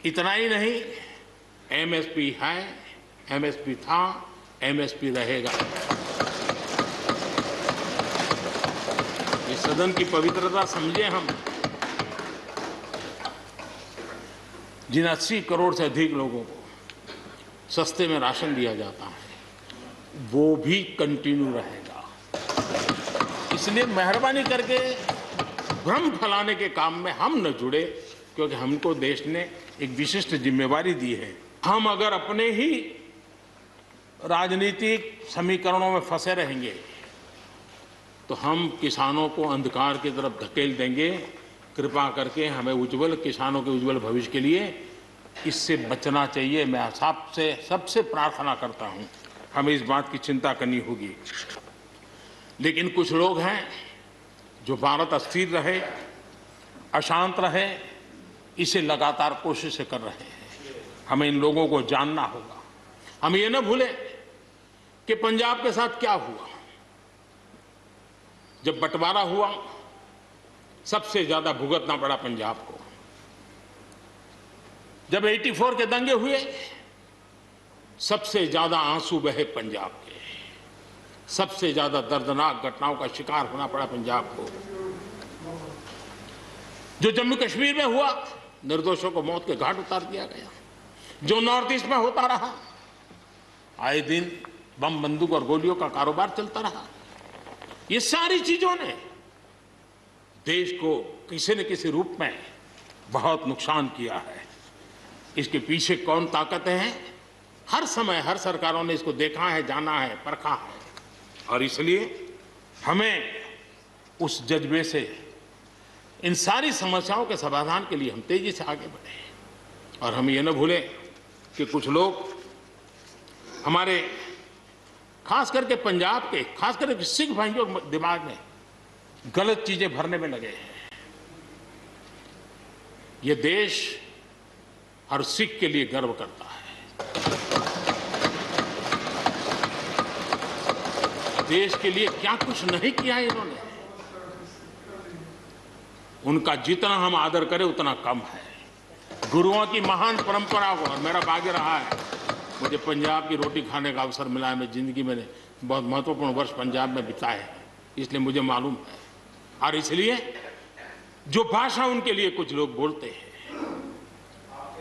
इतना ही नहीं, एमएसपी है, एमएसपी था, एमएसपी रहेगा। इस सदन की पवित्रता समझे हम। जिन 80 करोड़ से अधिक लोगों को सस्ते में राशन दिया जाता है, वो भी कंटिन्यू रहेगा। इसलिए मेहरबानी करके भ्रम फैलाने के काम में हम न जुड़े, क्योंकि हमको देश ने एक विशिष्ट जिम्मेवारी दी है। हम अगर अपने ही राजनीतिक समीकरणों में फंसे रहेंगे तो हम किसानों को अंधकार की तरफ धकेल देंगे। कृपा करके हमें किसानों के उज्जवल भविष्य के लिए इससे बचना चाहिए। मैं सबसे प्रार्थना करता हूं, हमें इस बात की चिंता करनी होगी। लेकिन कुछ लोग हैं जो भारत अस्थिर रहे, अशांत रहे, इसे लगातार कोशिशें कर रहे हैं। हमें इन लोगों को जानना होगा। हम ये न भूलें कि पंजाब के साथ क्या हुआ। जब बंटवारा हुआ, सबसे ज्यादा भुगतना पड़ा पंजाब को। जब 84 के दंगे हुए, सबसे ज्यादा आंसू बहे पंजाब के। सबसे ज्यादा दर्दनाक घटनाओं का शिकार होना पड़ा पंजाब को। जो जम्मू कश्मीर में हुआ, निर्दोषों को मौत के घाट उतार दिया गया। जो नॉर्थ ईस्ट में होता रहा, आए दिन बम बंदूक और गोलियों का कारोबार चलता रहा। ये सारी चीजों ने देश को किसी न किसी रूप में बहुत नुकसान किया है। इसके पीछे कौन ताकतें हैं, हर समय हर सरकारों ने इसको देखा है, जाना है, परखा है। और इसलिए हमें उस जज्बे से इन सारी समस्याओं के समाधान के लिए हम तेजी से आगे बढ़े। और हम ये न भूलें कि कुछ लोग हमारे खास करके पंजाब के, खास करके सिख भाइयों के दिमाग में गलत चीजें भरने में लगे हैं। ये देश हर सिख के लिए गर्व करता है। देश के लिए क्या कुछ नहीं किया इन्होंने। उनका जितना हम आदर करें उतना कम है। गुरुओं की महान परंपरा को, और मेरा भाग्य रहा है मुझे पंजाब की रोटी खाने का अवसर मिला है। मैं जिंदगी में बहुत महत्वपूर्ण वर्ष पंजाब में बिताए हैं, इसलिए मुझे मालूम है। और इसलिए जो भाषा उनके लिए कुछ लोग बोलते हैं,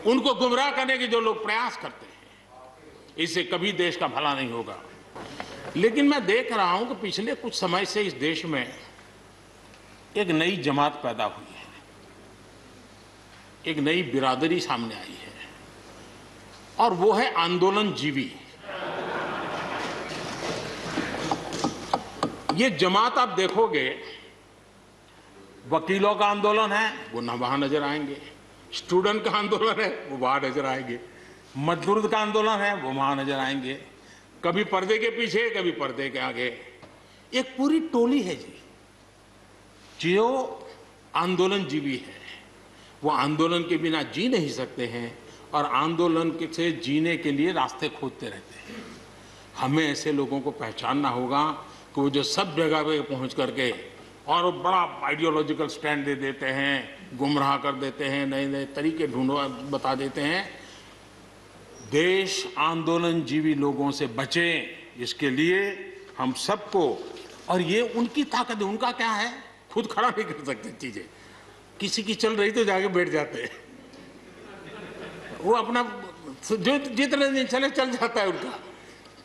उनको गुमराह करने के जो लोग प्रयास करते हैं, इससे कभी देश का भला नहीं होगा। लेकिन मैं देख रहा हूं कि पिछले कुछ समय से इस देश में एक नई जमात पैदा हुई है, एक नई बिरादरी सामने आई है, और वो है आंदोलन जीवी। ये जमात आप देखोगे, वकीलों का आंदोलन है, वो ना वहां नजर आएंगे। स्टूडेंट का आंदोलन है, वो वहां नजर आएंगे। मजदूर का आंदोलन है, वो वहां नजर आएंगे। कभी पर्दे के पीछे, कभी पर्दे के आगे। एक पूरी टोली है जी, जो आंदोलन जीवी है। वो आंदोलन के बिना जी नहीं सकते हैं, और आंदोलन से जीने के लिए रास्ते खोजते रहते हैं। हमें ऐसे लोगों को पहचानना होगा कि वो जो सब जगह पे पहुंच करके और बड़ा आइडियोलॉजिकल स्टैंड दे देते हैं, गुमराह कर देते हैं, नए नए तरीके बता देते हैं। देश आंदोलन जीवी लोगों से बचे, इसके लिए हम सबको, और ये उनकी ताकत है। उनका क्या है, खुद खड़ा नहीं कर सकते चीजें। किसी की चल रही तो जाके बैठ जाते हैं, वो अपना जो जितने दिन चले चल जाता है उनका।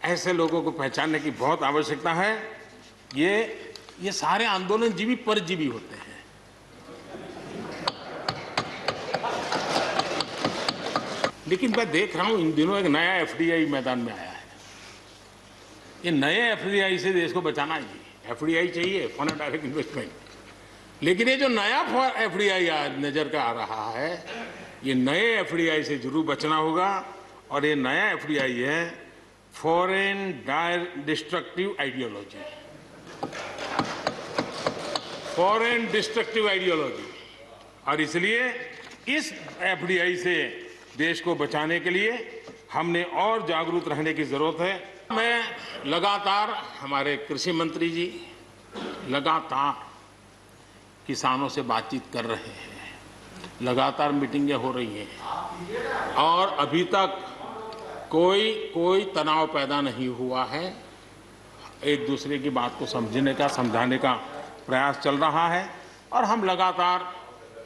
ऐसे लोगों को पहचानने की बहुत आवश्यकता है। ये सारे आंदोलन जीवी परजीवी होते हैं। लेकिन मैं देख रहा हूं इन दिनों एक नया एफडीआई मैदान में आया है। ये नए एफडीआई से देश को बचाना चाहिए। एफडीआई चाहिए, फॉरेन डायरेक्ट इन्वेस्टमेंट। लेकिन ये जो नया एफडीआई नजर का आ रहा है, ये नए एफडीआई से जरूर बचना होगा। और ये नया एफडीआई है foreign destructive ideology, foreign destructive ideology. और इसलिए इस एफडीआई से देश को बचाने के लिए हमने और जागरूक रहने की जरूरत है। मैं लगातार, हमारे कृषि मंत्री जी लगातार किसानों से बातचीत कर रहे हैं। लगातार मीटिंगें हो रही हैं और अभी तक कोई तनाव पैदा नहीं हुआ है। एक दूसरे की बात को समझने का, समझाने का प्रयास चल रहा है और हम लगातार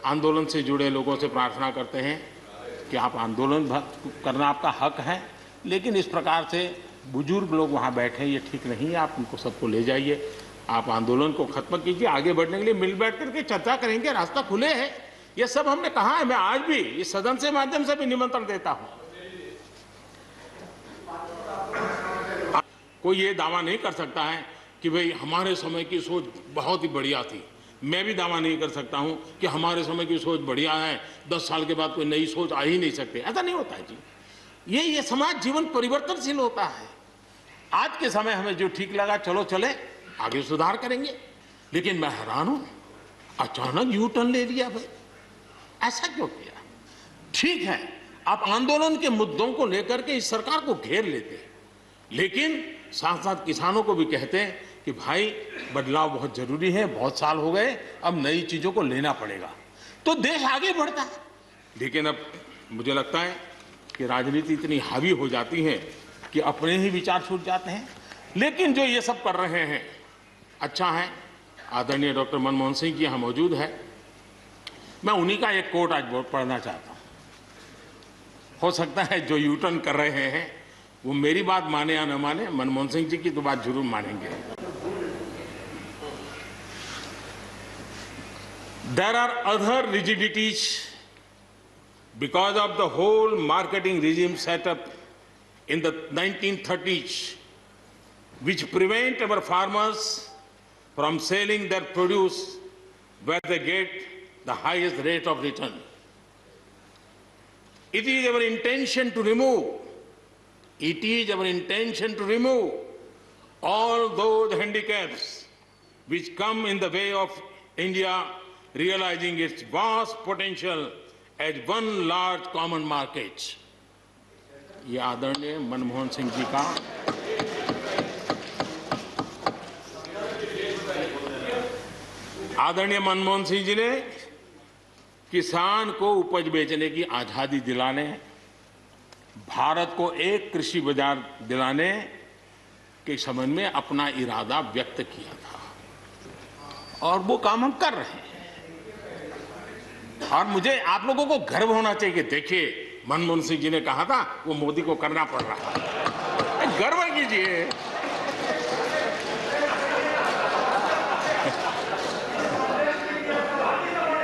आंदोलन से जुड़े लोगों से प्रार्थना करते हैं कि आप आंदोलन करना आपका हक है, लेकिन इस प्रकार से बुजुर्ग लोग वहाँ बैठे ये ठीक नहीं है। आप उनको सबको ले जाइए, आप आंदोलन को खत्म कीजिए। आगे बढ़ने के लिए मिल बैठ करके चर्चा करेंगे, रास्ता खुले है। ये सब हमने कहा है। मैं आज भी इस सदन से माध्यम से भी निमंत्रण देता हूँ। कोई ये दावा नहीं कर सकता है कि भाई हमारे समय की सोच बहुत ही बढ़िया थी। मैं भी दावा नहीं कर सकता हूं कि हमारे समय की सोच बढ़िया है, 10 साल के बाद कोई नई सोच आ ही नहीं सकती। ऐसा नहीं होता है जी। ये समाज जीवन परिवर्तनशील होता है। आज के समय हमें जो ठीक लगा चलो चले, आगे सुधार करेंगे। लेकिन मैं हैरान हूं, अचानक यू टर्न ले लिया भाई, ऐसा क्यों किया? ठीक है, आप आंदोलन के मुद्दों को लेकर के इस सरकार को घेर लेते हैं, लेकिन साथ साथ किसानों को भी कहते हैं कि भाई बदलाव बहुत जरूरी है, बहुत साल हो गए, अब नई चीजों को लेना पड़ेगा, तो देश आगे बढ़ता है। लेकिन अब मुझे लगता है कि राजनीति इतनी हावी हो जाती है कि अपने ही विचार छूट जाते हैं। लेकिन जो ये सब कर रहे हैं अच्छा है। आदरणीय डॉक्टर मनमोहन सिंह जी यहाँ मौजूद है, मैं उन्हीं का एक कोट आज पढ़ना चाहता हूँ। हो सकता है जो यू टर्न कर रहे हैं वो मेरी बात माने या न माने, मनमोहन सिंह जी की तो बात जरूर मानेंगे। There are other rigidities because of the whole marketing regime set up in the 1930s, which prevent our farmers from selling their produce where they get the highest rate of return. It is our intention to remove all those handicaps which come in the way of India realizing its vast potential as one large common market. ये आदरणीय मनमोहन सिंह जी का आदरणीय मनमोहन सिंह जी ने किसान को उपज बेचने की आजादी दिलाने, भारत को एक कृषि बाजार दिलाने के संबंध में अपना इरादा व्यक्त किया था और वो काम हम कर रहे हैं। और मुझे आप लोगों को गर्व होना चाहिए कि देखिए मनमोहन सिंह जी ने कहा था वो मोदी को करना पड़ रहा है। गर्व कीजिए।